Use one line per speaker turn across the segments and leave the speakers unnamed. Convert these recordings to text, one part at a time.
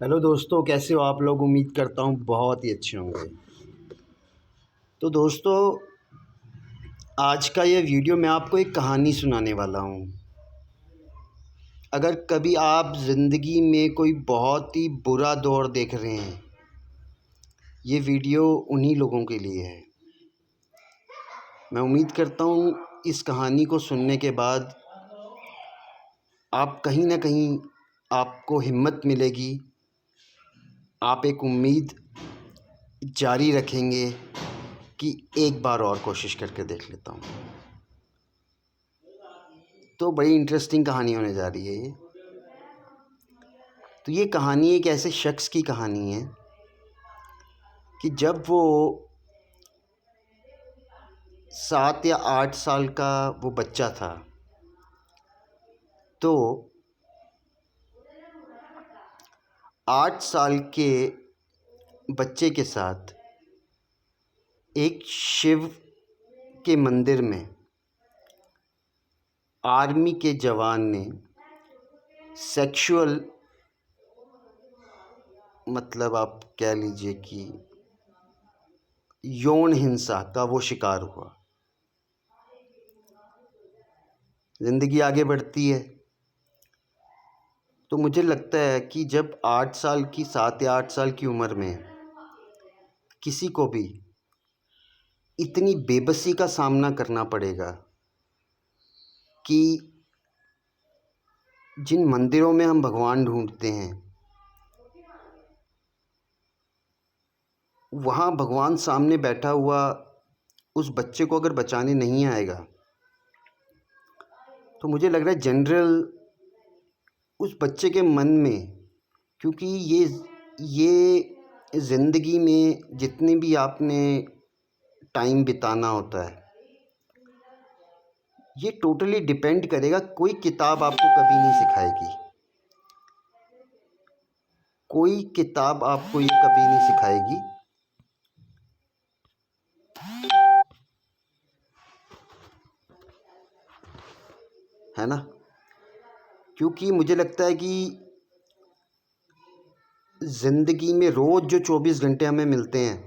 Hello दोस्तों, कैसे हो आप लोग। उम्मीद करता हूँ बहुत ही अच्छे होंगे। तो दोस्तों, आज का ये वीडियो मैं आपको एक कहानी सुनाने वाला हूँ। अगर कभी आप ज़िंदगी में कोई बहुत ही बुरा दौर देख रहे हैं, ये वीडियो उन्हीं लोगों के लिए है। मैं उम्मीद करता हूँ इस कहानी को सुनने के बाद आप कहीं ना कहीं आपको हिम्मत मिलेगी, आप एक उम्मीद जारी रखेंगे कि एक बार और कोशिश करके देख लेता हूँ। तो बड़ी इंटरेस्टिंग कहानी होने जा रही है ये। तो ये कहानी एक ऐसे शख्स की कहानी है कि जब वो 7 या 8 साल का वो बच्चा था, तो 8 साल के बच्चे के साथ एक शिव के मंदिर में आर्मी के जवान ने सेक्सुअल, मतलब आप कह लीजिए कि यौन हिंसा का वो शिकार हुआ। ज़िंदगी आगे बढ़ती है, तो मुझे लगता है कि जब 8 साल की 7 या 8 साल की उम्र में किसी को भी इतनी बेबसी का सामना करना पड़ेगा कि जिन मंदिरों में हम भगवान ढूंढते हैं, वहाँ भगवान सामने बैठा हुआ उस बच्चे को अगर बचाने नहीं आएगा, तो मुझे लग रहा है जनरल उस बच्चे के मन में, क्योंकि ये ज़िंदगी में जितनी भी आपने टाइम बिताना होता है, ये टोटली डिपेंड करेगा। कोई किताब आपको कभी नहीं सिखाएगी, कोई किताब आपको ये कभी नहीं सिखाएगी है ना। क्योंकि मुझे लगता है कि ज़िंदगी में रोज़ जो 24 घंटे हमें मिलते हैं,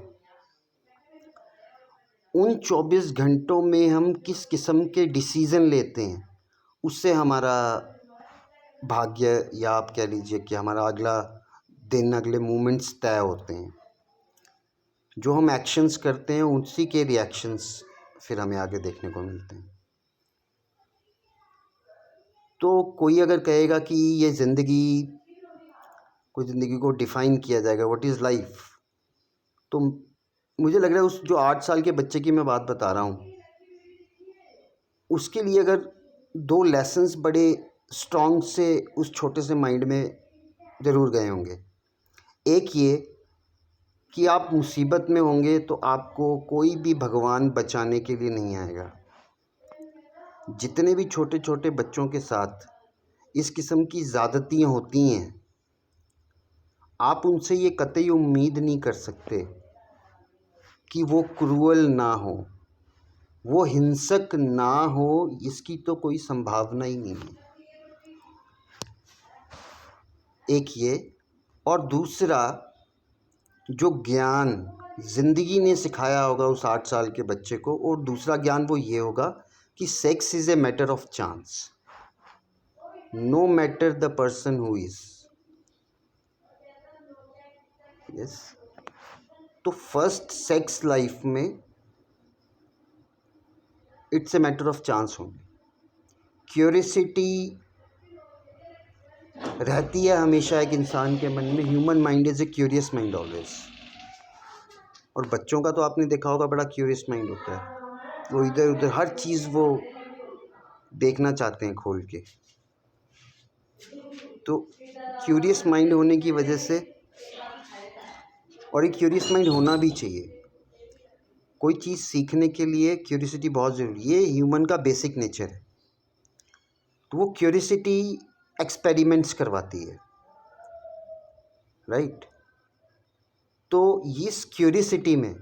उन 24 घंटों में हम किस किस्म के डिसीज़न लेते हैं, उससे हमारा भाग्य, या आप कह लीजिए कि हमारा अगला दिन, अगले मोमेंट्स तय होते हैं। जो हम एक्शंस करते हैं, उसी के रिएक्शंस फिर हमें आगे देखने को मिलते हैं। तो कोई अगर कहेगा कि ये कोई ज़िंदगी को डिफ़ाइन किया जाएगा, व्हाट इज़ लाइफ, तो मुझे लग रहा है उस जो 8 साल के बच्चे की मैं बात बता रहा हूँ, उसके लिए अगर 2 लेसन्स बड़े स्ट्रॉन्ग से उस छोटे से माइंड में ज़रूर गए होंगे। एक ये कि आप मुसीबत में होंगे तो आपको कोई भी भगवान बचाने के लिए नहीं आएगा। जितने भी छोटे छोटे बच्चों के साथ इस किस्म की ज़्यादतियाँ होती हैं, आप उनसे ये कतई उम्मीद नहीं कर सकते कि वो क्रूअल ना हो, वो हिंसक ना हो, इसकी तो कोई संभावना ही नहीं है। एक ये, और दूसरा, जो ज्ञान ज़िंदगी ने सिखाया होगा उस 8 साल के बच्चे को, और दूसरा ज्ञान वो ये होगा कि sex is a matter of chance, no matter the person who is. Yes. तो फर्स्ट सेक्स लाइफ में it's a matter of chance होंगे। क्यूरियसिटी रहती है हमेशा एक इंसान के मन में। Human mind is a curious mind always. और बच्चों का तो आपने देखा होगा, बड़ा क्यूरियस माइंड होता है। वो इधर उधर हर चीज़ वो देखना चाहते हैं खोल के। तो क्यूरियस माइंड होने की वजह से, और एक क्यूरियस माइंड होना भी चाहिए, कोई चीज़ सीखने के लिए क्यूरियसिटी बहुत ज़रूरी है। ये ह्यूमन का बेसिक नेचर है। तो वो क्यूरियसिटी एक्सपेरिमेंट्स करवाती है, राइट। तो इस क्यूरियसिटी में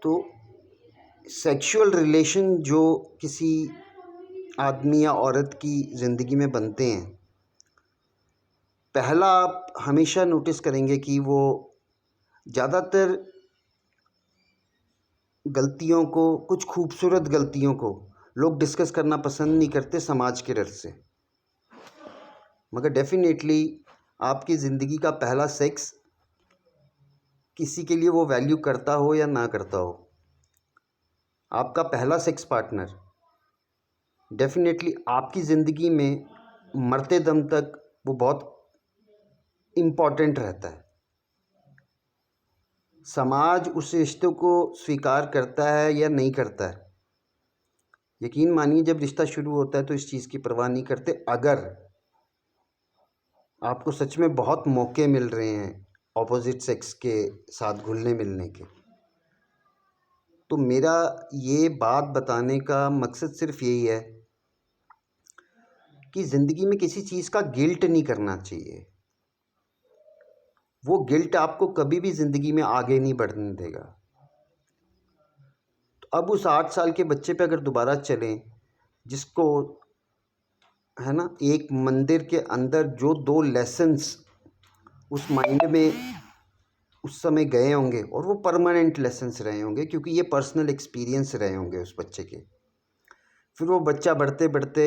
तो सेक्सुअल रिलेशन जो किसी आदमी या औरत की ज़िंदगी में बनते हैं, पहला आप हमेशा नोटिस करेंगे कि वो ज़्यादातर गलतियों को, कुछ खूबसूरत गलतियों को लोग डिस्कस करना पसंद नहीं करते समाज के डर से। मगर डेफिनेटली आपकी ज़िंदगी का पहला सेक्स किसी के लिए वो वैल्यू करता हो या ना करता हो, आपका पहला सेक्स पार्टनर डेफिनेटली आपकी ज़िंदगी में मरते दम तक वो बहुत इम्पॉर्टेंट रहता है। समाज उस रिश्ते को स्वीकार करता है या नहीं करता है, यकीन मानिए जब रिश्ता शुरू होता है तो इस चीज़ की परवाह नहीं करते। अगर आपको सच में बहुत मौके मिल रहे हैं ऑपोजिट सेक्स के साथ घुलने मिलने के, तो मेरा ये बात बताने का मकसद सिर्फ यही है कि ज़िंदगी में किसी चीज़ का गिल्ट नहीं करना चाहिए। वो गिल्ट आपको कभी भी ज़िंदगी में आगे नहीं बढ़ने देगा। तो अब उस 8 साल के बच्चे पे अगर दोबारा चलें, जिसको है ना, एक मंदिर के अंदर जो 2 लेसन्स उस माइंड में उस समय गए होंगे और वो परमानेंट लेसन्स रहे होंगे, क्योंकि ये पर्सनल एक्सपीरियंस रहे होंगे उस बच्चे के। फिर वो बच्चा बढ़ते बढ़ते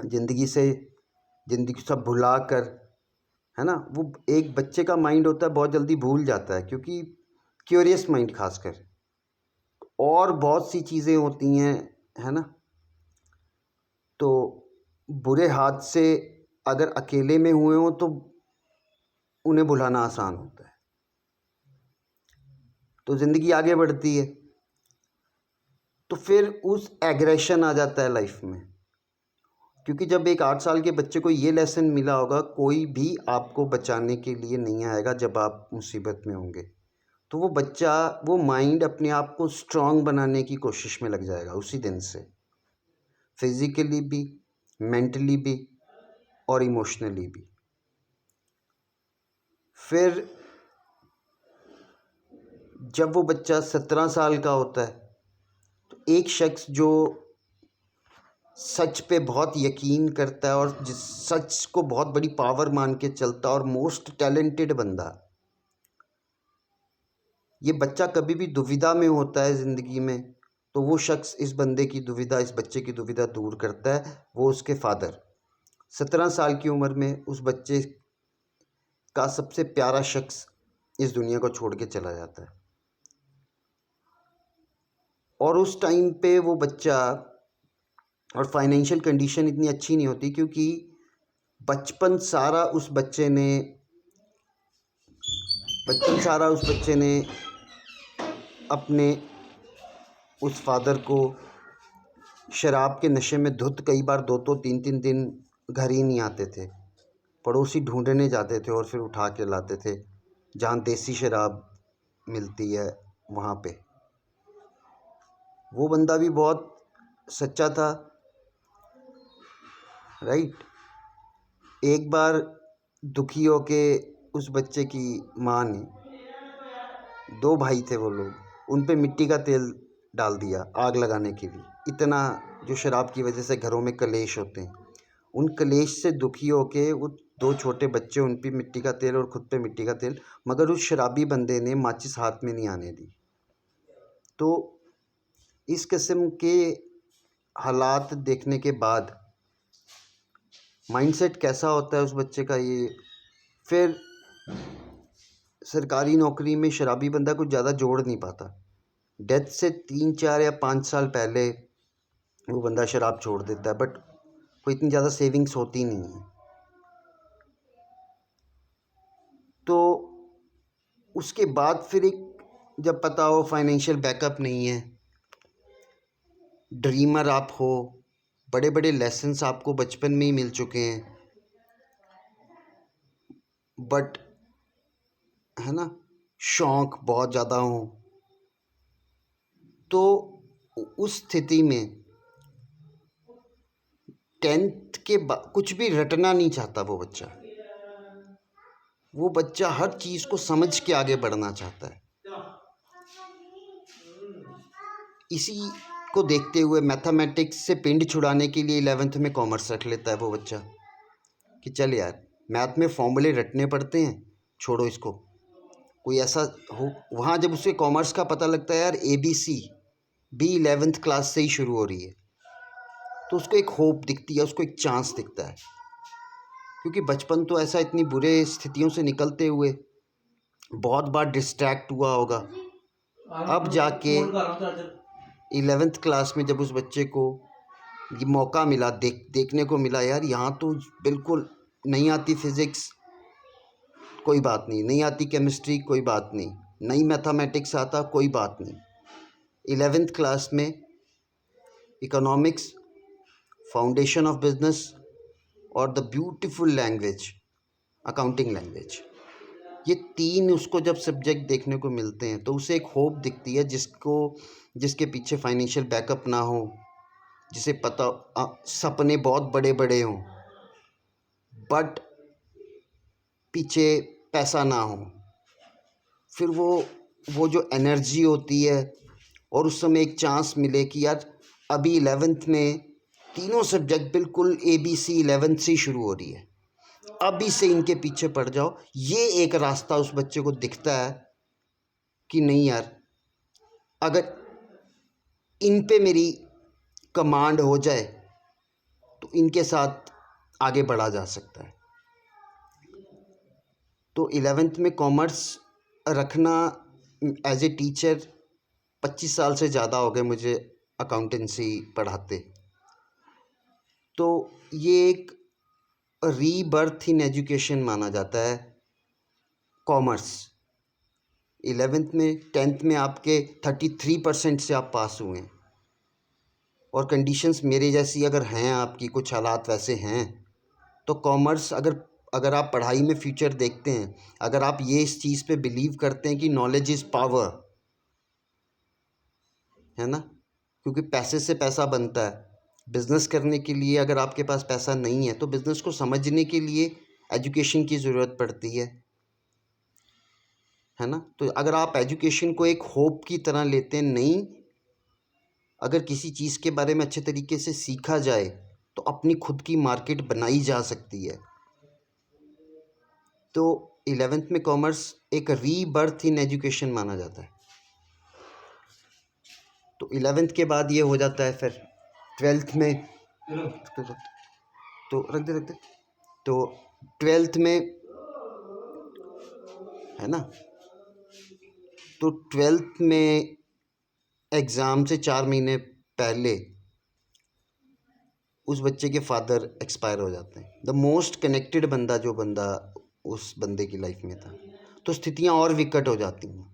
ज़िंदगी सब भुला कर, है ना, वो एक बच्चे का माइंड होता है बहुत जल्दी भूल जाता है, क्योंकि क्यूरियस माइंड खासकर, और बहुत सी चीज़ें होती हैं, है ना। तो बुरे हाथ से अगर अकेले में हुए हों तो उन्हें भुलाना आसान होता है, तो ज़िंदगी आगे बढ़ती है। तो फिर उस एग्रेशन आ जाता है लाइफ में, क्योंकि जब एक 8 साल के बच्चे को ये लेसन मिला होगा, कोई भी आपको बचाने के लिए नहीं आएगा जब आप मुसीबत में होंगे, तो वो बच्चा, वो माइंड अपने आप को स्ट्रांग बनाने की कोशिश में लग जाएगा उसी दिन से, फिज़िकली भी, मेंटली भी और इमोशनली भी। फिर जब वो बच्चा 17 साल का होता है, तो एक शख्स जो सच पे बहुत यकीन करता है और जिस सच को बहुत बड़ी पावर मान के चलता है और मोस्ट टैलेंटेड बंदा, ये बच्चा कभी भी दुविधा में होता है ज़िंदगी में, तो वो शख्स इस बंदे की दुविधा, इस बच्चे की दुविधा दूर करता है। वो उसके फादर 17 साल की उम्र में उस बच्चे का सबसे प्यारा शख्स इस दुनिया को छोड़ के चला जाता है। और उस टाइम पे वो बच्चा, और फाइनेंशियल कंडीशन इतनी अच्छी नहीं होती, क्योंकि बचपन सारा उस बच्चे ने अपने उस फादर को शराब के नशे में धुत, कई बार 2-2 3-3 दिन घर ही नहीं आते थे, पड़ोसी ढूंढने जाते थे और फिर उठा के लाते थे जहाँ देसी शराब मिलती है वहाँ पे। वो बंदा भी बहुत सच्चा था, राइट। एक बार दुखी होके उस बच्चे की माँ ने, 2 भाई थे वो लोग, उन पे मिट्टी का तेल डाल दिया आग लगाने के लिए। इतना, जो शराब की वजह से घरों में कलेश होते हैं, उन कलेश से दुखी होके वो 2 छोटे बच्चे, उन पे मिट्टी का तेल और ख़ुद पे मिट्टी का तेल, मगर उस शराबी बंदे ने माचिस हाथ में नहीं आने दी। तो इस किस्म के हालात देखने के बाद माइंडसेट कैसा होता है उस बच्चे का ये। फिर सरकारी नौकरी में शराबी बंदा कुछ ज़्यादा जोड़ नहीं पाता, डेथ से 3-4 या 5 साल पहले वो बंदा शराब छोड़ देता है, बट कोई इतनी ज़्यादा सेविंग्स होती नहीं है। तो उसके बाद फिर एक, जब पता हो फाइनेंशियल बैकअप नहीं है, ड्रीमर आप हो, बड़े बड़े लेसन्स आपको बचपन में ही मिल चुके हैं, बट है ना, शौक़ बहुत ज़्यादा हो, तो उस स्थिति में 10th के बाद कुछ भी रटना नहीं चाहता वो बच्चा हर चीज़ को समझ के आगे बढ़ना चाहता है। इसी को देखते हुए मैथमेटिक्स से पिंड छुड़ाने के लिए 11th में कॉमर्स रख लेता है वो बच्चा, कि चल यार मैथ में फॉर्मूले रटने पड़ते हैं, छोड़ो इसको। कोई ऐसा हो, वहाँ जब उसे कॉमर्स का पता लगता है यार ABC भी 11th क्लास से ही शुरू हो रही है, तो उसको एक होप दिखती है, उसको एक चांस दिखता है। क्योंकि बचपन तो ऐसा इतनी बुरे स्थितियों से निकलते हुए बहुत बार डिस्ट्रैक्ट हुआ होगा। अब जाके 11th क्लास में जब उस बच्चे को ये मौका मिला, देखने को मिला यार यहाँ तो बिल्कुल नहीं आती फिज़िक्स, कोई बात नहीं, नहीं आती केमिस्ट्री, कोई बात नहीं, नहीं मैथमेटिक्स आता, कोई बात नहीं। 11th क्लास में इकोनॉमिक्स, फाउंडेशन ऑफ बिजनेस और the beautiful language accounting language, ये तीन उसको जब सब्जेक्ट देखने को मिलते हैं तो उसे एक होप दिखती है, जिसके पीछे फाइनेंशियल बैकअप ना हो, जिसे पता सपने बहुत बड़े बड़े हों बट पीछे पैसा ना हो। फिर वो जो एनर्जी होती है और उस समय एक चांस मिले कि यार अभी 11th में तीनों सब्जेक्ट बिल्कुल ABC 11th से ही शुरू हो रही है, अभी से इनके पीछे पड़ जाओ। ये एक रास्ता उस बच्चे को दिखता है कि नहीं यार, अगर इन पे मेरी कमांड हो जाए तो इनके साथ आगे बढ़ा जा सकता है। तो 11th में कॉमर्स रखना एज ए टीचर 25 साल से ज़्यादा हो गए मुझे अकाउंटेंसी पढ़ाते, तो ये एक रीबर्थ इन एजुकेशन माना जाता है कॉमर्स। 11th में 10th में आपके 33% से आप पास हुए हैं और कंडीशंस मेरे जैसी अगर हैं, आपकी कुछ हालात वैसे हैं, तो कॉमर्स अगर आप पढ़ाई में फ्यूचर देखते हैं, अगर आप ये इस चीज़ पे बिलीव करते हैं कि नॉलेज इज़ पावर, है ना, क्योंकि पैसे से पैसा बनता है। बिज़नेस करने के लिए अगर आपके पास पैसा नहीं है तो बिज़नेस को समझने के लिए एजुकेशन की ज़रूरत पड़ती है ना। तो अगर आप एजुकेशन को एक होप की तरह लेते हैं, नहीं, अगर किसी चीज़ के बारे में अच्छे तरीके से सीखा जाए तो अपनी खुद की मार्केट बनाई जा सकती है। तो 11th में कॉमर्स एक रीबर्थ इन एजुकेशन माना जाता है। तो 11th के बाद ये हो जाता है फिर 12th में, तो रख दे तो 12th में, है ना, तो 12th में एग्ज़ाम से 4 महीने पहले उस बच्चे के फादर एक्सपायर हो जाते हैं। द मोस्ट कनेक्टेड बंदा जो बंदा उस बंदे की लाइफ में था, तो स्थितियाँ और विकट हो जाती हैं।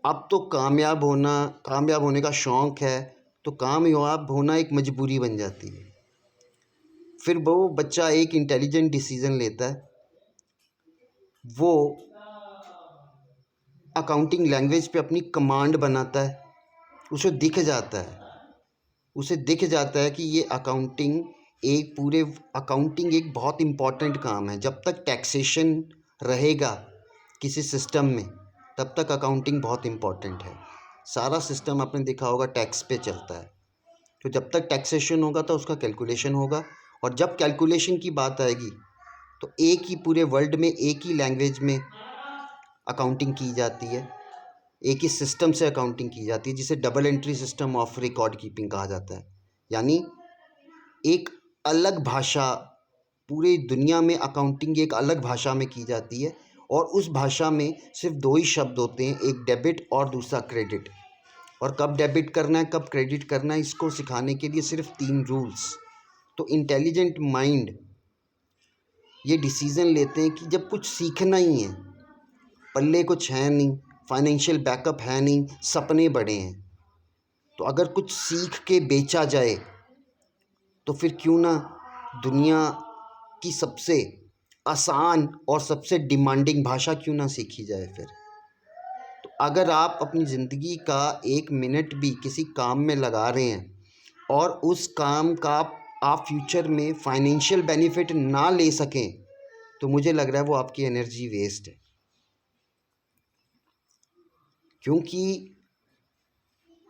अब तो कामयाब होने का शौक़ है, तो कामयाब होना एक मजबूरी बन जाती है। फिर वो बच्चा एक इंटेलिजेंट डिसीज़न लेता है, वो अकाउंटिंग लैंग्वेज पे अपनी कमांड बनाता है। उसे दिख जाता है कि ये अकाउंटिंग एक बहुत इम्पॉर्टेंट काम है। जब तक टैक्सेशन रहेगा किसी सिस्टम में, तब तक अकाउंटिंग बहुत इम्पॉर्टेंट है। सारा सिस्टम आपने देखा होगा टैक्स पे चलता है, तो जब तक टैक्सेशन होगा तो उसका कैलकुलेशन होगा, और जब कैलकुलेशन की बात आएगी तो एक ही पूरे वर्ल्ड में एक ही लैंग्वेज में अकाउंटिंग की जाती है, एक ही सिस्टम से अकाउंटिंग की जाती है, जिसे double entry system of record keeping कहा जाता है। यानी एक अलग भाषा, पूरी दुनिया में अकाउंटिंग एक अलग भाषा में की जाती है, और उस भाषा में सिर्फ दो ही शब्द होते हैं, एक डेबिट और दूसरा क्रेडिट। और कब डेबिट करना है कब क्रेडिट करना है, इसको सिखाने के लिए सिर्फ 3 रूल्स। तो इंटेलिजेंट माइंड ये डिसीज़न लेते हैं कि जब कुछ सीखना ही है, पल्ले कुछ है नहीं, फाइनेंशियल बैकअप है नहीं, सपने बड़े हैं, तो अगर कुछ सीख के बेचा जाए तो फिर क्यों ना दुनिया की सबसे आसान और सबसे डिमांडिंग भाषा क्यों ना सीखी जाए। फिर तो अगर आप अपनी ज़िंदगी का 1 मिनट भी किसी काम में लगा रहे हैं और उस काम का आप फ्यूचर में फाइनेंशियल बेनिफिट ना ले सकें, तो मुझे लग रहा है वो आपकी एनर्जी वेस्ट है। क्योंकि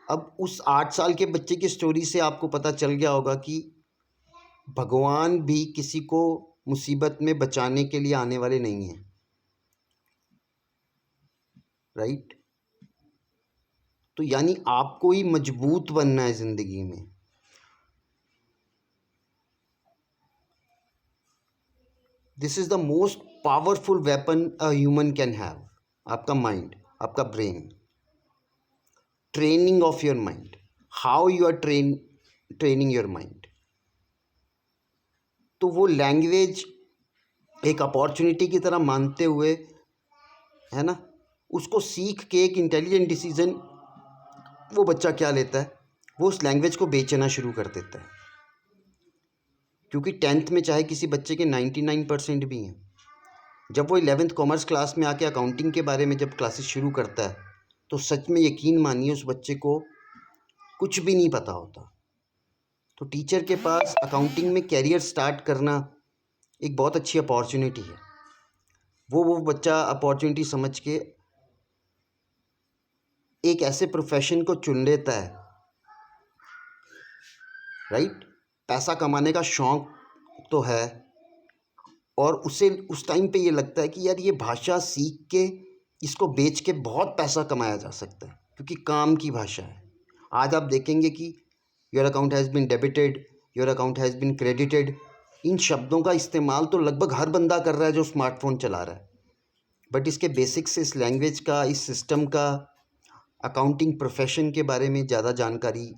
अब उस 8 साल के बच्चे की स्टोरी से आपको पता चल गया होगा कि भगवान भी किसी को मुसीबत में बचाने के लिए आने वाले नहीं हैं, राइट। तो यानी आपको ही मजबूत बनना है ज़िंदगी में। This is the most powerful weapon a human can have, आपका माइंड, आपका brain. Training of your mind, how you are training your mind. तो वो लैंग्वेज एक अपॉर्चुनिटी की तरह मानते हुए, है ना, उसको सीख के एक इंटेलिजेंट डिसीजन वो बच्चा क्या लेता है, वो उस लैंग्वेज को बेचना शुरू कर देता है। क्योंकि 10th में चाहे किसी बच्चे के 99% भी हैं, जब वो 11th कॉमर्स क्लास में आके अकाउंटिंग के बारे में जब क्लासेस शुरू करता है, तो सच में यकीन मानिए उस बच्चे को कुछ भी नहीं पता होता। तो टीचर के पास अकाउंटिंग में कैरियर स्टार्ट करना एक बहुत अच्छी अपॉर्चुनिटी है। वो बच्चा अपॉर्चुनिटी समझ के एक ऐसे प्रोफेशन को चुन लेता है, राइट। पैसा कमाने का शौक़ तो है, और उसे उस टाइम पे ये लगता है कि यार ये भाषा सीख के इसको बेच के बहुत पैसा कमाया जा सकता है, क्योंकि काम की भाषा है। आज आप देखेंगे कि your account has been debited, your account has been credited, इन शब्दों का इस्तेमाल तो लगभग हर बंदा कर रहा है जो स्मार्टफोन चला रहा है। बट इसके बेसिक्स, इस लैंग्वेज का, इस सिस्टम का, अकाउंटिंग प्रोफेशन के बारे में ज़्यादा जानकारी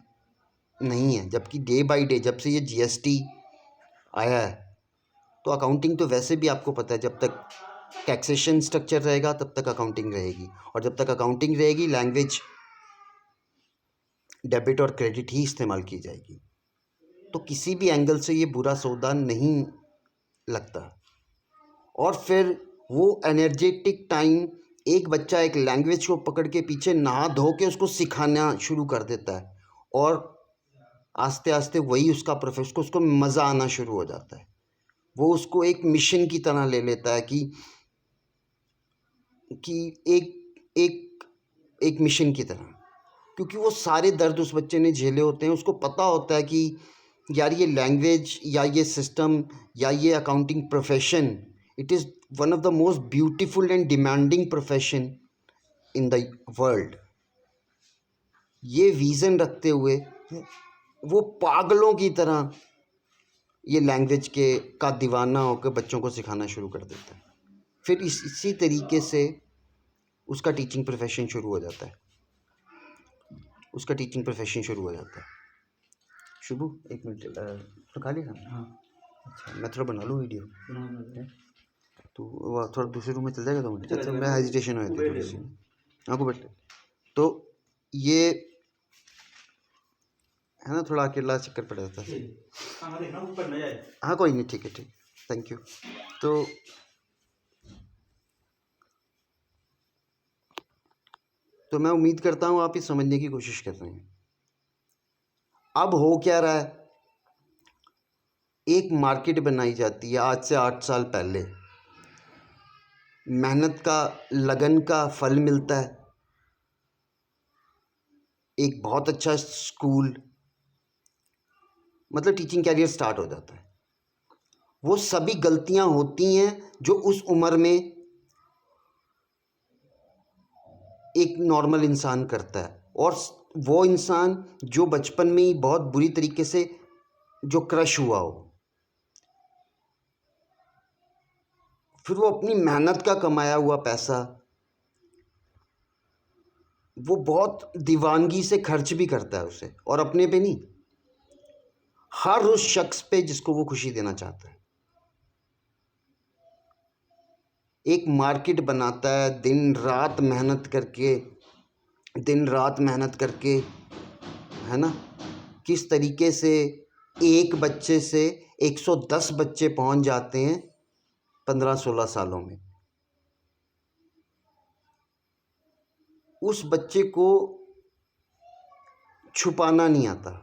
नहीं है। जबकि डे बाय डे जब से ये जीएसटी आया है, तो अकाउंटिंग तो वैसे भी आपको पता है, जब तक टैक्सेशन स्ट्रक्चर रहेगा तब तक अकाउंटिंग रहेगी, और जब तक अकाउंटिंग रहेगी लैंग्वेज डेबिट और क्रेडिट ही इस्तेमाल की जाएगी। तो किसी भी एंगल से ये बुरा सौदा नहीं लगता। और फिर वो एनर्जेटिक टाइम एक बच्चा एक लैंग्वेज को पकड़ के पीछे नहा धो के उसको सिखाना शुरू कर देता है, और आस्ते आस्ते वही उसका प्रोफेशन, उसको मज़ा आना शुरू हो जाता है। वो उसको एक मिशन की तरह ले लेता है कि एक एक एक मिशन की तरह, क्योंकि वो सारे दर्द उस बच्चे ने झेले होते हैं। उसको पता होता है कि यार ये लैंग्वेज या ये सिस्टम या ये accounting profession, it is one of the most beautiful and demanding profession in the world. ये विज़न रखते हुए वो पागलों की तरह ये लैंग्वेज का दीवाना होकर बच्चों को सिखाना शुरू कर देता है। फिर इसी तरीके से उसका टीचिंग प्रोफेशन शुरू हो जाता है, उसका टीचिंग प्रोफेशन शुरू हो जाता है। शुभू, एक मिनट तो खा लिया। हाँ अच्छा, मैं थोड़ा बना लूँ वीडियो, तो वो थोड़ा दूसरे रूम में चल जाएगा 2 मिनट। अच्छा, मैं हेजिटेशन हो जाती है थोड़ी सी। हाँ को बैठ। तो ये है ना, थोड़ा अकेला चक्कर पड़ जाता है। हाँ कोई नहीं, ठीक है, ठीक, थैंक यू। तो मैं उम्मीद करता हूँ आप ये समझने की कोशिश कर रहे हैं। अब हो क्या रहा है, एक मार्केट बनाई जाती है आज से 8 साल पहले, मेहनत का, लगन का फल मिलता है, एक बहुत अच्छा स्कूल, मतलब टीचिंग कैरियर स्टार्ट हो जाता है। वो सभी गलतियां होती हैं जो उस उम्र में एक नॉर्मल इंसान करता है, और वो इंसान जो बचपन में ही बहुत बुरी तरीके से जो क्रश हुआ हो, फिर वो अपनी मेहनत का कमाया हुआ पैसा वो बहुत दीवानगी से खर्च भी करता है उसे, और अपने पे नहीं, हर उस शख्स पे जिसको वो खुशी देना चाहता है। एक मार्केट बनाता है दिन रात मेहनत करके, है ना, किस तरीके से एक बच्चे से 110 बच्चे पहुंच जाते हैं 15-16 सालों में। उस बच्चे को छुपाना नहीं आता।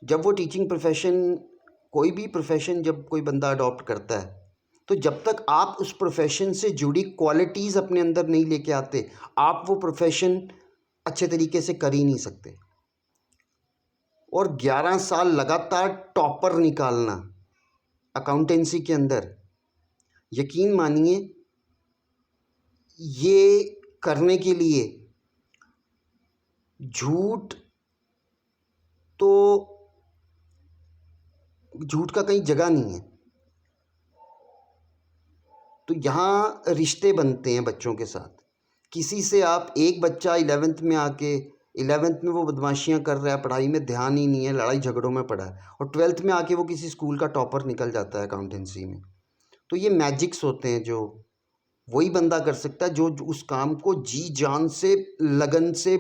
जब वो टीचिंग प्रोफेशन, कोई भी प्रोफेशन जब कोई बंदा अडॉप्ट करता है, तो जब तक आप उस प्रोफेशन से जुड़ी क्वालिटीज़ अपने अंदर नहीं लेके आते, आप वो प्रोफेशन अच्छे तरीके से कर ही नहीं सकते। और 11 साल लगातार टॉपर निकालना अकाउंटेंसी के अंदर, यकीन मानिए ये करने के लिए झूठ तो झूठ का कहीं जगह नहीं है। तो यहाँ रिश्ते बनते हैं बच्चों के साथ। किसी से आप एक बच्चा 11th में आके 11th में वो बदमाशियाँ कर रहा है, पढ़ाई में ध्यान ही नहीं है, लड़ाई झगड़ों में पड़ा है, और 12th में आके वो किसी स्कूल का टॉपर निकल जाता है अकाउंटेंसी में। तो ये मैजिक्स होते हैं जो वही बंदा कर सकता है जो उस काम को जी जान से, लगन से,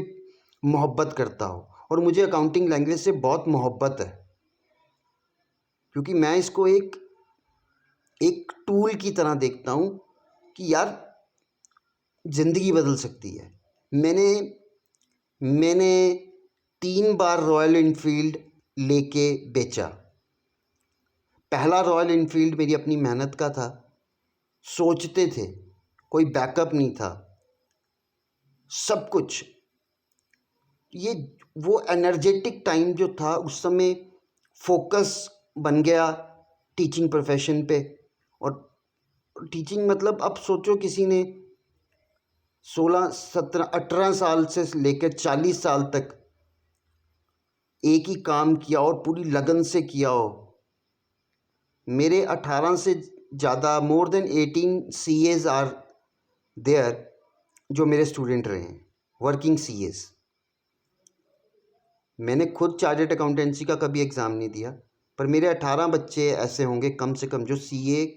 मोहब्बत करता हो। और मुझे अकाउंटिंग लैंग्वेज से बहुत मोहब्बत है, क्योंकि मैं इसको एक टूल की तरह देखता हूँ कि यार ज़िंदगी बदल सकती है। मैंने 3 बार रॉयल इनफील्ड लेके बेचा। पहला रॉयल इनफील्ड मेरी अपनी मेहनत का था, सोचते थे, कोई बैकअप नहीं था, सब कुछ। ये वो एनर्जेटिक टाइम जो था, उस समय फोकस बन गया टीचिंग प्रोफेशन पे। और टीचिंग मतलब अब सोचो किसी ने 16, 17, 18 साल से लेकर 40 साल तक एक ही काम किया और पूरी लगन से किया हो। मेरे 18 से ज़्यादा, more than 18 CAs are there जो मेरे स्टूडेंट रहे हैं, वर्किंग CAs। मैंने खुद चार्टर्ड अकाउंटेंसी का कभी एग्ज़ाम नहीं दिया, पर मेरे 18 बच्चे ऐसे होंगे कम से कम जो CA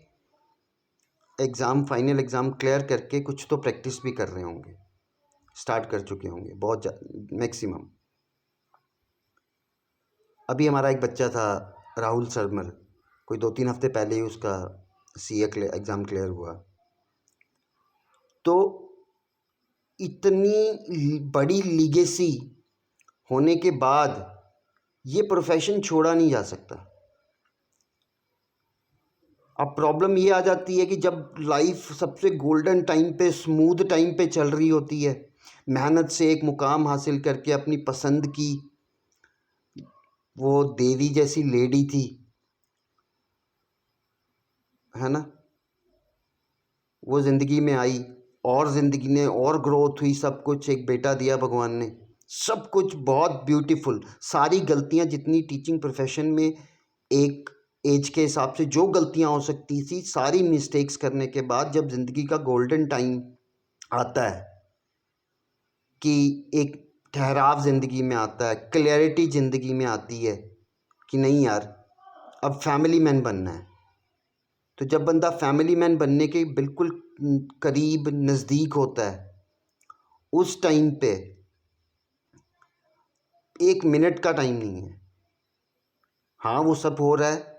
exam, final exam clear करके कुछ तो प्रैक्टिस भी कर रहे होंगे, स्टार्ट कर चुके होंगे बहुत मैक्सिमम। अभी हमारा एक बच्चा था राहुल शर्मल, कोई 2-3 हफ्ते पहले ही उसका CA एग्ज़ाम क्लियर हुआ। तो इतनी बड़ी लीगेसी होने के बाद ये प्रोफेशन छोड़ा नहीं जा सकता। अब प्रॉब्लम ये आ जाती है कि जब लाइफ सबसे गोल्डन टाइम पे, स्मूथ टाइम पे चल रही होती है, मेहनत से एक मुकाम हासिल करके अपनी पसंद की वो देवी जैसी लेडी थी, है ना, वो ज़िंदगी में आई और ज़िंदगी ने और ग्रोथ हुई, सब कुछ, एक बेटा दिया भगवान ने, सब कुछ बहुत ब्यूटीफुल। सारी गलतियां जितनी टीचिंग प्रोफेशन में एक एज के हिसाब से जो गलतियां हो सकती थी, सारी मिस्टेक्स करने के बाद जब ज़िंदगी का गोल्डन टाइम आता है कि एक ठहराव ज़िंदगी में आता है, क्लैरिटी ज़िंदगी में आती है कि नहीं यार अब फैमिली मैन बनना है। तो जब बंदा फैमिली मैन बनने के बिल्कुल करीब, नज़दीक होता है, उस टाइम पे 1 मिनट का टाइम नहीं है। हाँ, वो सब हो रहा है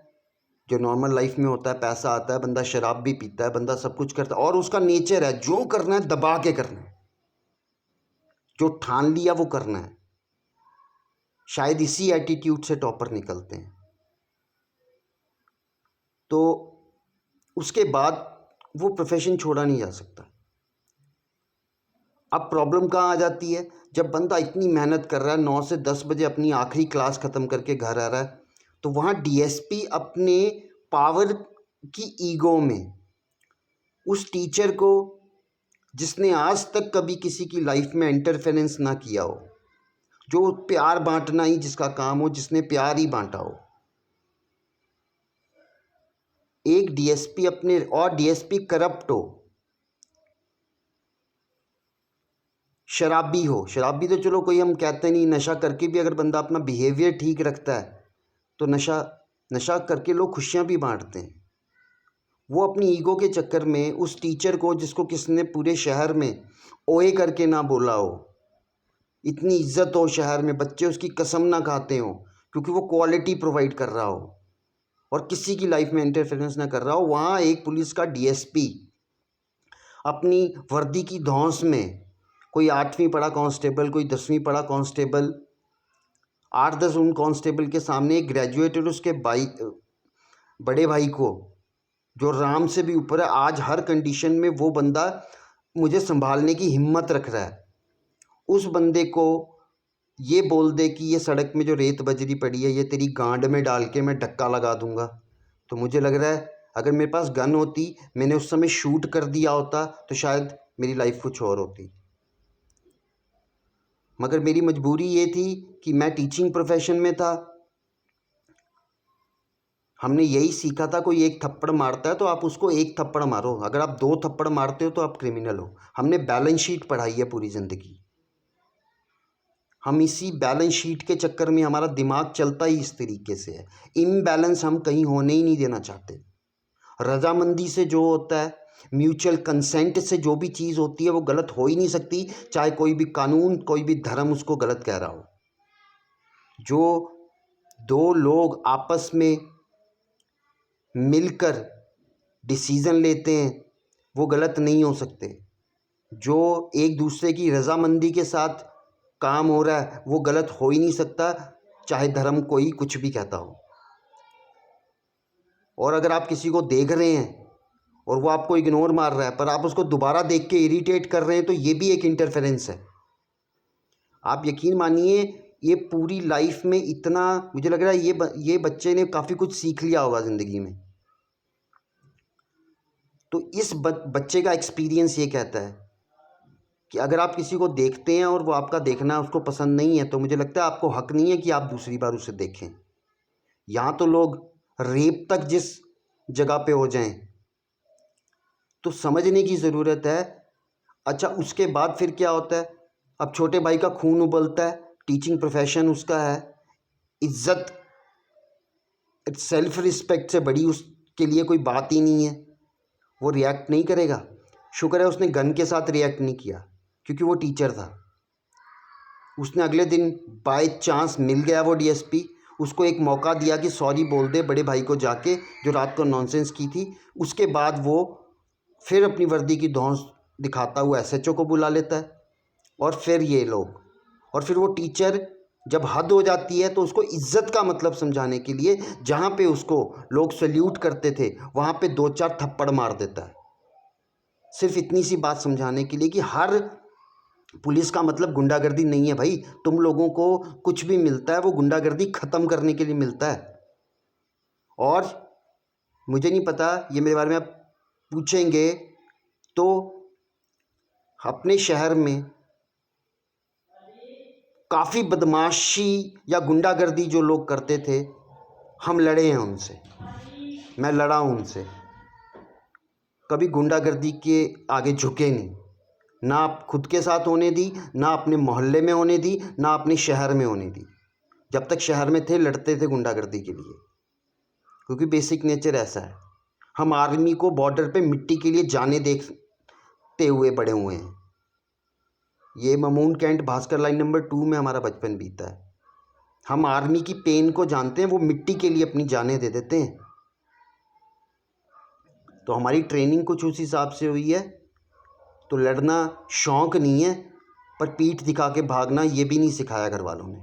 जो नॉर्मल लाइफ में होता है, पैसा आता है, बंदा शराब भी पीता है, बंदा सब कुछ करता है, और उसका नेचर है जो करना है दबा के करना है, जो ठान लिया वो करना है। शायद इसी एटीट्यूड से टॉपर निकलते हैं। तो उसके बाद वो प्रोफेशन छोड़ा नहीं जा सकता। अब प्रॉब्लम कहाँ आ जाती है, जब बंदा इतनी मेहनत कर रहा है, 9 से 10 बजे अपनी आखिरी क्लास ख़त्म करके घर आ रहा है, तो वहाँ DSP अपने पावर की ईगो में उस टीचर को, जिसने आज तक कभी किसी की लाइफ में इंटरफेरेंस ना किया हो, जो प्यार बांटना ही जिसका काम हो, जिसने प्यार ही बांटा हो, एक DSP अपने, और DSP करप्ट हो, शराबी हो। शराबी तो चलो कोई हम कहते नहीं, नशा करके भी अगर बंदा अपना बिहेवियर ठीक रखता है तो नशा करके लोग खुशियाँ भी बांटते हैं। वो अपनी ईगो के चक्कर में उस टीचर को, जिसको किसने पूरे शहर में ओए करके ना बोला हो, इतनी इज्जत हो शहर में, बच्चे उसकी कसम ना खाते हो क्योंकि वो क्वालिटी प्रोवाइड कर रहा हो और किसी की लाइफ में इंटरफेरेंस ना कर रहा हो, वहाँ एक पुलिस का DSP अपनी वर्दी की धौंस में, कोई 8वीं पढ़ा कांस्टेबल, कोई 10वीं पढ़ा कांस्टेबल, 8-10 उन कांस्टेबल के सामने एक ग्रेजुएटेड उसके बड़े भाई को, जो राम से भी ऊपर है, आज हर कंडीशन में वो बंदा मुझे संभालने की हिम्मत रख रहा है, उस बंदे को ये बोल दे कि ये सड़क में जो रेत बजरी पड़ी है ये तेरी गांड में डाल के मैं धक्का लगा दूंगा, तो मुझे लग रहा है अगर मेरे पास गन होती, मैंने उस समय शूट कर दिया होता, तो शायद मेरी लाइफ कुछ और होती। मगर मेरी मजबूरी ये थी कि मैं टीचिंग प्रोफेशन में था। हमने यही सीखा था, कोई एक थप्पड़ मारता है तो आप उसको एक थप्पड़ मारो, अगर आप दो थप्पड़ मारते हो तो आप क्रिमिनल हो। हमने बैलेंस शीट पढ़ाई है पूरी ज़िंदगी। हम इसी बैलेंस शीट के चक्कर में हमारा दिमाग चलता ही इस तरीके से है। इम्बैलेंस हम कहीं होने ही नहीं देना चाहते। रजामंदी से जो होता है, म्यूचुअल कंसेंट से जो भी चीज़ होती है वो गलत हो ही नहीं सकती, चाहे कोई भी कानून, कोई भी धर्म उसको गलत कह रहा हो। जो दो लोग आपस में मिलकर डिसीज़न लेते हैं वो गलत नहीं हो सकते। जो एक दूसरे की रजामंदी के साथ काम हो रहा है वो गलत हो ही नहीं सकता, चाहे धर्म कोई कुछ भी कहता हो। और अगर आप किसी को देख रहे हैं और वो आपको इग्नोर मार रहा है पर आप उसको दोबारा देख के इरिटेट कर रहे हैं, तो ये भी एक इंटरफेरेंस है। आप यकीन मानिए, ये पूरी लाइफ में इतना मुझे लग रहा है ये बच्चे ने काफ़ी कुछ सीख लिया होगा ज़िंदगी में। तो इस बच्चे का एक्सपीरियंस ये कहता है कि अगर आप किसी को देखते हैं और वो आपका देखना उसको पसंद नहीं है, तो मुझे लगता है आपको हक नहीं है कि आप दूसरी बार उसे देखें। यहाँ तो लोग रेप तक जिस जगह पे हो जाएं, तो समझने की ज़रूरत है। अच्छा, उसके बाद फिर क्या होता है? अब छोटे भाई का खून उबलता है, टीचिंग प्रोफेशन उसका है, इज्जत, सेल्फ रिस्पेक्ट से बड़ी उसके लिए कोई बात ही नहीं है। वो रिएक्ट नहीं करेगा। शुक्र है उसने गन के साथ रिएक्ट नहीं किया, क्योंकि वो टीचर था। उसने अगले दिन बाय चांस मिल गया वो डीएसपी, उसको एक मौका दिया कि सॉरी बोल दे बड़े भाई को जाके, जो रात को नॉनसेंस की थी। उसके बाद वो फिर अपनी वर्दी की धौंस दिखाता हुआ एसएचओ को बुला लेता है, और फिर ये लोग, और फिर वो टीचर जब हद हो जाती है तो उसको इज्जत का मतलब समझाने के लिए, जहाँ पे उसको लोग सल्यूट करते थे वहाँ पे दो चार थप्पड़ मार देता है, सिर्फ इतनी सी बात समझाने के लिए कि हर पुलिस का मतलब गुंडागर्दी नहीं है भाई। तुम लोगों को कुछ भी मिलता है वो गुंडागर्दी ख़त्म करने के लिए मिलता है। और मुझे नहीं पता, ये मेरे बारे में आप पूछेंगे तो अपने शहर में काफ़ी बदमाशी या गुंडागर्दी जो लोग करते थे, हम लड़े हैं उनसे, मैं लड़ा हूँ उनसे। कभी गुंडागर्दी के आगे झुके नहीं, ना आप खुद के साथ होने दी, ना अपने मोहल्ले में होने दी, ना अपने शहर में होने दी। जब तक शहर में थे लड़ते थे गुंडागर्दी के लिए, क्योंकि बेसिक नेचर ऐसा है। हम आर्मी को बॉर्डर पे मिट्टी के लिए जाने देखते हुए बड़े हुए हैं। ये ममून कैंट भास्कर लाइन नंबर 2 में हमारा बचपन बीता है। हम आर्मी की पेन को जानते हैं, वो मिट्टी के लिए अपनी जानें दे देते हैं। तो हमारी ट्रेनिंग कुछ उस हिसाब से हुई है। तो लड़ना शौक़ नहीं है, पर पीठ दिखा के भागना ये भी नहीं सिखाया घर वालों ने।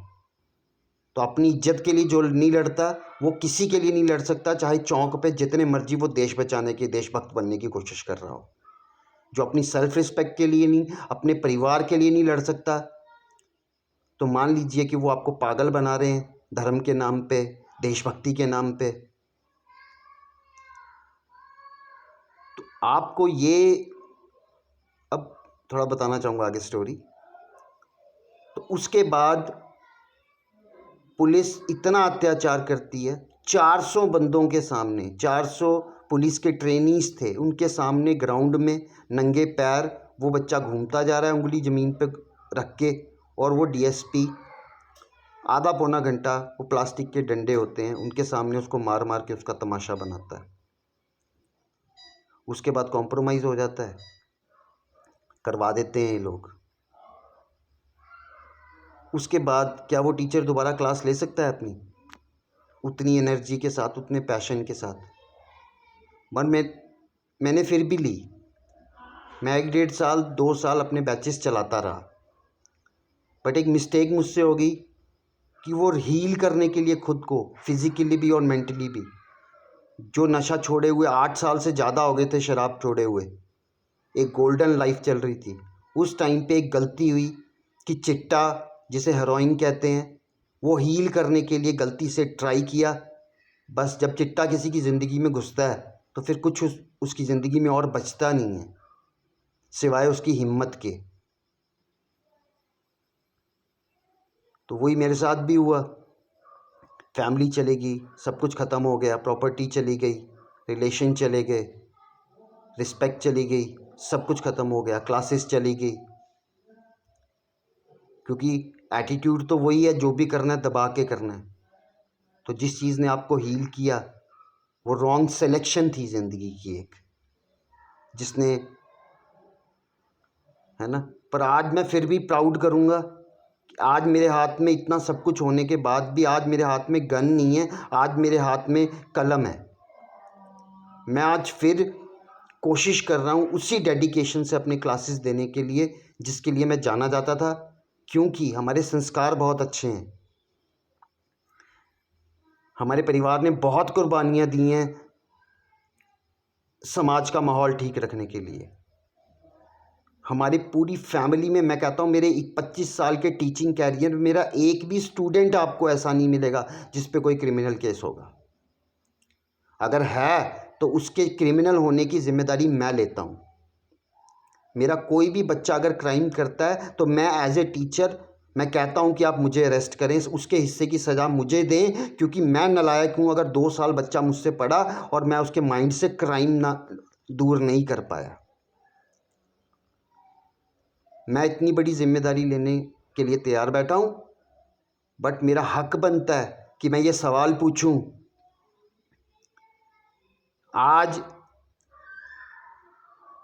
तो अपनी इज्जत के लिए जो नहीं लड़ता वो किसी के लिए नहीं लड़ सकता, चाहे चौक पे जितने मर्जी वो देश बचाने की, देशभक्त बनने की कोशिश कर रहा हो। जो अपनी सेल्फ रिस्पेक्ट के लिए नहीं, अपने परिवार के लिए नहीं लड़ सकता, तो मान लीजिए कि वो आपको पागल बना रहे हैं धर्म के नाम पे, देशभक्ति के नाम पे। तो आपको ये अब थोड़ा बताना चाहूँगा आगे स्टोरी। तो उसके बाद पुलिस इतना अत्याचार करती है, 400 बंदों के सामने, 400 पुलिस के ट्रेनीज थे, उनके सामने ग्राउंड में नंगे पैर वो बच्चा घूमता जा रहा है उंगली ज़मीन पे रख के, और वो डीएसपी आधा पौना घंटा, वो प्लास्टिक के डंडे होते हैं उनके सामने उसको मार मार के उसका तमाशा बनाता है। उसके बाद कॉम्प्रोमाइज़ हो जाता है, करवा देते हैं ये लोग। उसके बाद क्या वो टीचर दोबारा क्लास ले सकता है अपनी उतनी एनर्जी के साथ, उतने पैशन के साथ? मैंने फिर भी ली। मैं 1-1.5 साल 2 साल अपने बैचेस चलाता रहा, बट एक मिस्टेक मुझसे हो गई कि वो हील करने के लिए खुद को फिज़िकली भी और मेंटली भी, जो नशा छोड़े हुए 8 साल से ज़्यादा हो गए थे, शराब छोड़े हुए, एक गोल्डन लाइफ चल रही थी, उस टाइम पे एक गलती हुई कि चिट्टा जिसे हेरोइन कहते हैं, वो हील करने के लिए गलती से ट्राई किया। बस जब चिट्टा किसी की ज़िंदगी में घुसता है तो फिर कुछ उसकी ज़िंदगी में और बचता नहीं है सिवाय उसकी हिम्मत के। तो वही मेरे साथ भी हुआ। फैमिली चली गई, सब कुछ ख़त्म हो गया, प्रॉपर्टी चली गई, रिलेशन चले गए, रिस्पेक्ट चली गई, सब कुछ ख़त्म हो गया, क्लासेस चली गई। क्योंकि एटीट्यूड तो वही है, जो भी करना है दबा के करना है। तो जिस चीज़ ने आपको हील किया वो रॉन्ग सिलेक्शन थी ज़िंदगी की एक, जिसने, है ना। पर आज मैं फिर भी प्राउड करूँगा कि आज मेरे हाथ में इतना सब कुछ होने के बाद भी आज मेरे हाथ में गन नहीं है, आज मेरे हाथ में कलम है। मैं आज फिर कोशिश कर रहा हूँ उसी डेडिकेशन से अपने क्लासेस देने के लिए जिसके लिए मैं जाना जाता था, क्योंकि हमारे संस्कार बहुत अच्छे हैं। हमारे परिवार ने बहुत कुर्बानियाँ दी हैं समाज का माहौल ठीक रखने के लिए। हमारी पूरी फैमिली में, मैं कहता हूँ मेरे 25 साल के टीचिंग कैरियर में मेरा एक भी स्टूडेंट आपको ऐसा नहीं मिलेगा जिस पे कोई क्रिमिनल केस होगा। अगर है तो उसके क्रिमिनल होने की जिम्मेदारी मैं लेता हूँ। मेरा कोई भी बच्चा अगर क्राइम करता है तो मैं एज ए टीचर मैं कहता हूँ कि आप मुझे अरेस्ट करें, उसके हिस्से की सज़ा मुझे दें, क्योंकि मैं नालायक हूँ अगर 2 साल बच्चा मुझसे पढ़ा और मैं उसके माइंड से क्राइम ना दूर नहीं कर पाया। मैं इतनी बड़ी जिम्मेदारी लेने के लिए तैयार बैठा हूँ, बट मेरा हक बनता है कि मैं ये सवाल पूछूं। आज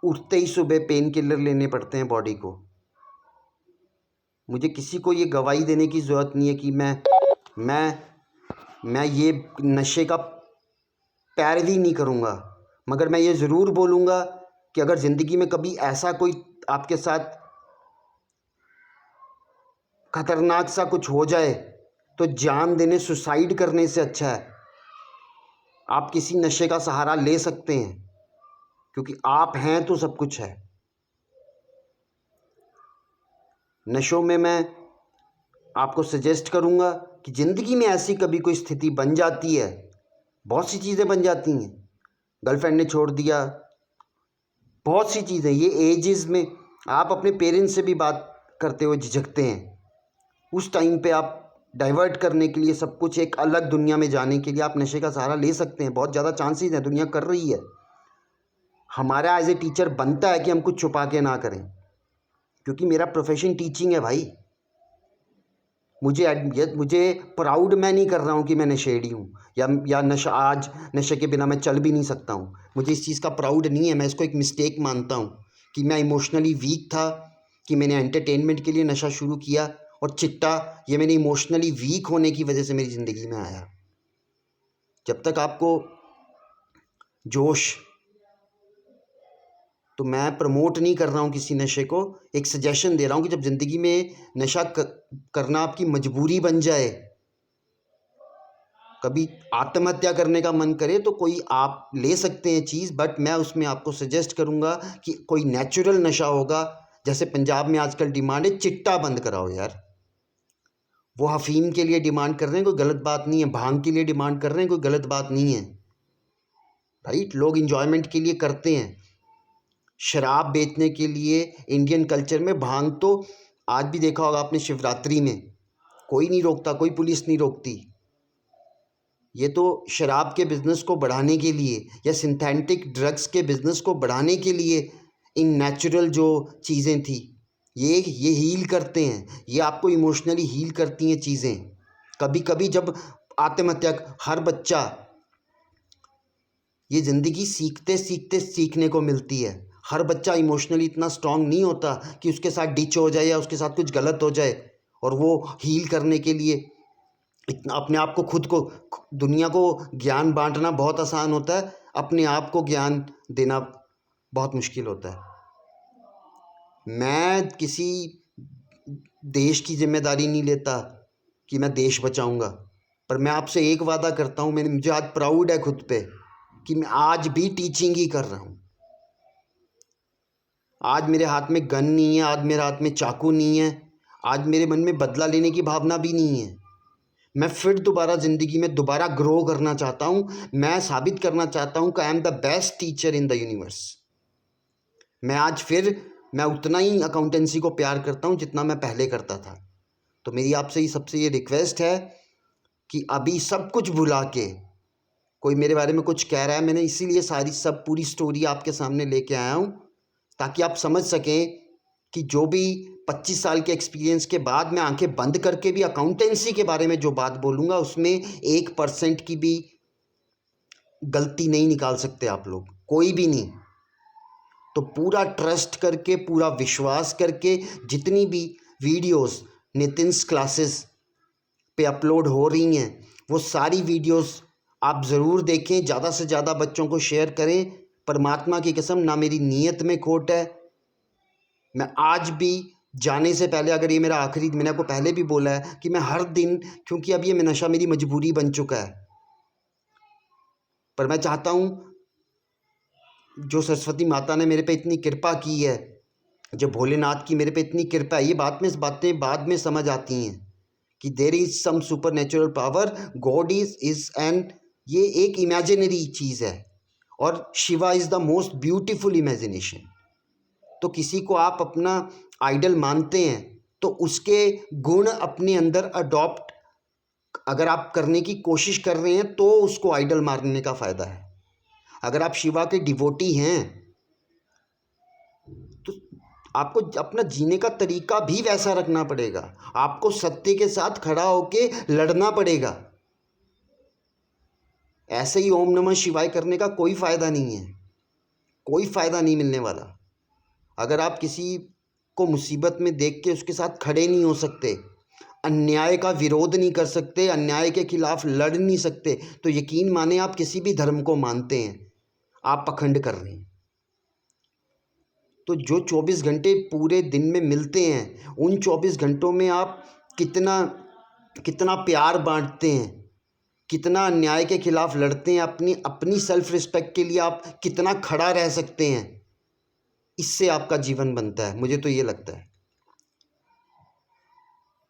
उठते ही सुबह पेन किलर लेने पड़ते हैं बॉडी को। मुझे किसी को ये गवाही देने की ज़रूरत नहीं है कि मैं ये नशे का पैरवी नहीं करूँगा, मगर मैं ये ज़रूर बोलूँगा कि अगर ज़िंदगी में कभी ऐसा कोई आपके साथ खतरनाक सा कुछ हो जाए तो जान देने, सुसाइड करने से अच्छा है आप किसी नशे का सहारा ले सकते हैं, क्योंकि आप हैं तो सब कुछ है। नशों में मैं आपको सजेस्ट करूंगा कि ज़िंदगी में ऐसी कभी कोई स्थिति बन जाती है, बहुत सी चीज़ें बन जाती हैं, गर्लफ्रेंड ने छोड़ दिया, बहुत सी चीज़ें, ये एजेस में आप अपने पेरेंट्स से भी बात करते हुए झिझकते हैं। उस टाइम पे आप डाइवर्ट करने के लिए, सब कुछ एक अलग दुनिया में जाने के लिए आप नशे का सहारा ले सकते हैं। बहुत ज़्यादा चांसेस हैं, दुनिया कर रही है। हमारा एज ए टीचर बनता है कि हम कुछ छुपा के ना करें, क्योंकि मेरा प्रोफेशन टीचिंग है भाई। मुझे प्राउड मैं नहीं कर रहा हूँ कि मैं नशेड़ी हूँ या नशे के बिना मैं चल भी नहीं सकता हूँ। मुझे इस चीज़ का प्राउड नहीं है। मैं इसको एक मिस्टेक मानता हूँ कि मैं इमोशनली वीक था, कि मैंने एंटरटेनमेंट के लिए नशा शुरू किया, और चिट्टा ये मैंने इमोशनली वीक होने की वजह से मेरी ज़िंदगी में आया। जब तक आपको जोश, तो मैं प्रमोट नहीं कर रहा हूँ किसी नशे को, एक सजेशन दे रहा हूँ कि जब ज़िंदगी में नशा करना आपकी मजबूरी बन जाए, कभी आत्महत्या करने का मन करे तो कोई आप ले सकते हैं चीज़, बट मैं उसमें आपको सजेस्ट करूँगा कि कोई नेचुरल नशा होगा। जैसे पंजाब में आजकल डिमांड है, चिट्टा बंद कराओ यार। वो अफीम के लिए डिमांड कर रहे हैं, कोई गलत बात नहीं है। भांग के लिए डिमांड कर रहे हैं, कोई गलत बात नहीं है। राइट, लोग इन्जॉयमेंट के लिए करते हैं। शराब बेचने के लिए इंडियन कल्चर में भांग तो आज भी देखा होगा आपने, शिवरात्रि में कोई नहीं रोकता, कोई पुलिस नहीं रोकती। ये तो शराब के बिज़नेस को बढ़ाने के लिए या सिंथेटिक ड्रग्स के बिज़नेस को बढ़ाने के लिए इन नेचुरल जो चीज़ें थी, ये हील करते हैं, ये आपको इमोशनली हील करती हैं चीज़ें। कभी कभी जब आत्महत्या, हर बच्चा, ये ज़िंदगी सीखते सीखते सीखने को मिलती है। हर बच्चा इमोशनली इतना स्ट्रांग नहीं होता कि उसके साथ डिच हो जाए या उसके साथ कुछ गलत हो जाए और वो हील करने के लिए इतना अपने आप को, खुद को, दुनिया को ज्ञान बांटना बहुत आसान होता है, अपने आप को ज्ञान देना बहुत मुश्किल होता है। मैं किसी देश की जिम्मेदारी नहीं लेता कि मैं देश बचाऊंगा, पर मैं आपसे एक वादा करता हूँ, मुझे आज प्राउड है खुद पे कि मैं आज भी टीचिंग ही कर रहा हूँ। आज मेरे हाथ में गन नहीं है, आज मेरे हाथ में चाकू नहीं है, आज मेरे मन में बदला लेने की भावना भी नहीं है। मैं फिर दोबारा ज़िंदगी में दोबारा ग्रो करना चाहता हूँ। मैं साबित करना चाहता हूँ कि I am the best teacher in the universe. मैं उतना ही अकाउंटेंसी को प्यार करता हूँ जितना मैं पहले करता था। तो मेरी आपसे ही सबसे ये रिक्वेस्ट है कि अभी सब कुछ भुला के, कोई मेरे बारे में कुछ कह रहा है, मैंने इसीलिए पूरी स्टोरी आपके सामने लेके आया हूँ ताकि आप समझ सकें कि जो भी 25 साल के एक्सपीरियंस के बाद मैं आंखें बंद करके भी अकाउंटेंसी के बारे में जो बात बोलूँगा उसमें 1% की भी गलती नहीं निकाल सकते आप लोग, कोई भी नहीं। तो पूरा ट्रस्ट करके, पूरा विश्वास करके, जितनी भी वीडियोस नितिन्स क्लासेस पे अपलोड हो रही हैं वो सारी वीडियोस आप ज़रूर देखें, ज़्यादा से ज़्यादा बच्चों को शेयर करें। परमात्मा की कसम, ना मेरी नीयत में खोट है। मैं आज भी जाने से पहले, अगर ये मेरा आखिरी, मैंने आपको पहले भी बोला है कि मैं हर दिन, क्योंकि अब ये नशा मेरी मजबूरी बन चुका है, पर मैं चाहता हूँ जो सरस्वती माता ने मेरे पे इतनी कृपा की है, जो भोलेनाथ की मेरे पे इतनी कृपा है, ये बातें बाद में समझ आती हैं कि there is some super natural power, god is and ये एक इमेजिनरी चीज़ है और Shiva is the most beautiful imagination. तो किसी को आप अपना आइडल मानते हैं तो उसके गुण अपने अंदर अडॉप्ट अगर आप करने की कोशिश कर रहे हैं तो उसको आइडल मानने का फ़ायदा है। अगर आप शिवा के डिवोटी हैं तो आपको अपना जीने का तरीका भी वैसा रखना पड़ेगा। आपको सत्य के साथ खड़ा होके लड़ना पड़ेगा। ऐसे ही ओम नमः शिवाय करने का कोई फ़ायदा नहीं है, कोई फ़ायदा नहीं मिलने वाला। अगर आप किसी को मुसीबत में देख के उसके साथ खड़े नहीं हो सकते, अन्याय का विरोध नहीं कर सकते, अन्याय के खिलाफ लड़ नहीं सकते, तो यकीन माने आप किसी भी धर्म को मानते हैं, आप पखंड कर रहे हैं। तो जो 24 घंटे पूरे दिन में मिलते हैं, उन 24 घंटों में आप कितना कितना प्यार बांटते हैं, कितना अन्याय के खिलाफ लड़ते हैं, अपनी सेल्फ रिस्पेक्ट के लिए आप कितना खड़ा रह सकते हैं, इससे आपका जीवन बनता है। मुझे तो ये लगता है।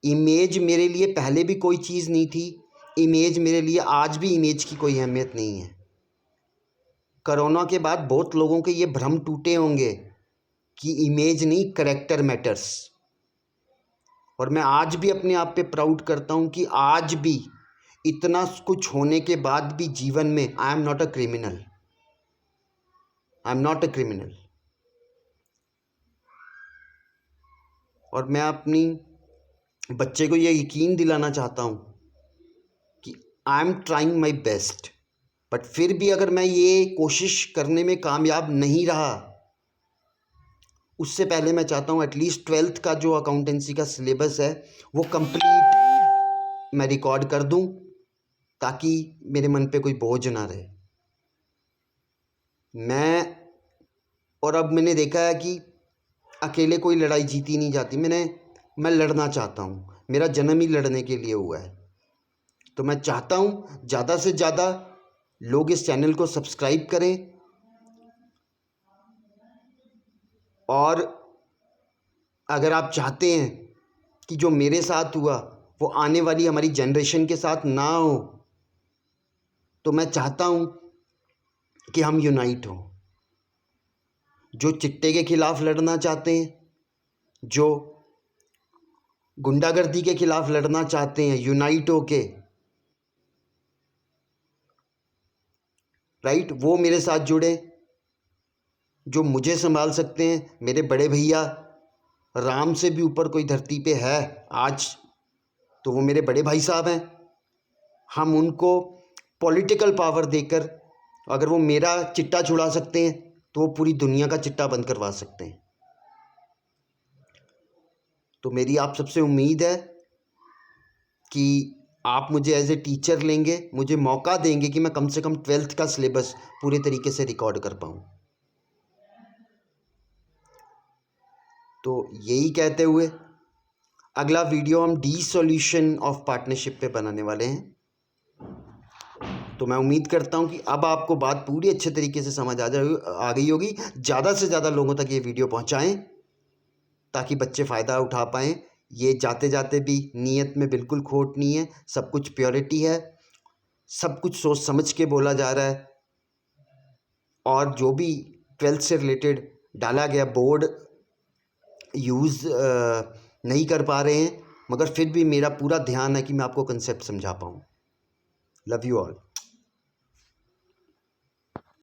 इमेज मेरे लिए पहले भी कोई चीज़ नहीं थी, इमेज मेरे लिए आज भी इमेज की कोई अहमियत नहीं है। कोरोना के बाद बहुत लोगों के ये भ्रम टूटे होंगे कि इमेज नहीं, करेक्टर मैटर्स। और मैं आज भी अपने आप पे प्राउड करता हूँ कि आज भी इतना कुछ होने के बाद भी जीवन में I am not a criminal, I am not a criminal. और मैं अपनी बच्चे को ये यकीन दिलाना चाहता हूँ कि I am trying my best, but फिर भी अगर मैं ये कोशिश करने में कामयाब नहीं रहा, उससे पहले मैं चाहता हूँ एटलीस्ट 12th का जो अकाउंटेंसी का सिलेबस है वो कंप्लीट मैं रिकॉर्ड कर दूँ, ताकि मेरे मन पे कोई बोझ ना रहे। और अब मैंने देखा है कि अकेले कोई लड़ाई जीती नहीं जाती। मैं लड़ना चाहता हूँ, मेरा जन्म ही लड़ने के लिए हुआ है। तो मैं चाहता हूँ ज़्यादा से ज़्यादा लोग इस चैनल को सब्सक्राइब करें, और अगर आप चाहते हैं कि जो मेरे साथ हुआ वो आने वाली हमारी जनरेशन के साथ ना हो, तो मैं चाहता हूँ कि हम यूनाइट हों। जो चिट्टे के खिलाफ लड़ना चाहते हैं, जो गुंडागर्दी के खिलाफ लड़ना चाहते हैं, यूनाइट होके, राइट, वो मेरे साथ जुड़े। जो मुझे संभाल सकते हैं, मेरे बड़े भैया, राम से भी ऊपर कोई धरती पे है आज, तो वो मेरे बड़े भाई साहब हैं। हम उनको पॉलिटिकल पावर देकर अगर वो मेरा चिट्टा छुड़ा सकते हैं तो वो पूरी दुनिया का चिट्टा बंद करवा सकते हैं। तो मेरी आप सबसे उम्मीद है कि आप मुझे एज ए टीचर लेंगे, मुझे मौका देंगे कि मैं कम से कम 12th का सिलेबस पूरे तरीके से रिकॉर्ड कर पाऊँ। तो यही कहते हुए अगला वीडियो हम डिसॉल्यूशन ऑफ पार्टनरशिप पे बनाने वाले हैं। तो मैं उम्मीद करता हूँ कि अब आपको बात पूरी अच्छे तरीके से समझ आ गई होगी। ज़्यादा से ज़्यादा लोगों तक ये वीडियो पहुँचाएँ ताकि बच्चे फ़ायदा उठा पाएँ ये जाते जाते भी नीयत में बिल्कुल खोट नहीं है, सब कुछ प्योरिटी है, सब कुछ सोच समझ के बोला जा रहा है। और जो भी 12th से रिलेटेड डाला गया, बोर्ड यूज़ नहीं कर पा रहे हैं, मगर फिर भी मेरा पूरा ध्यान है कि मैं आपको कंसेप्ट समझा पाऊँ। Love you all.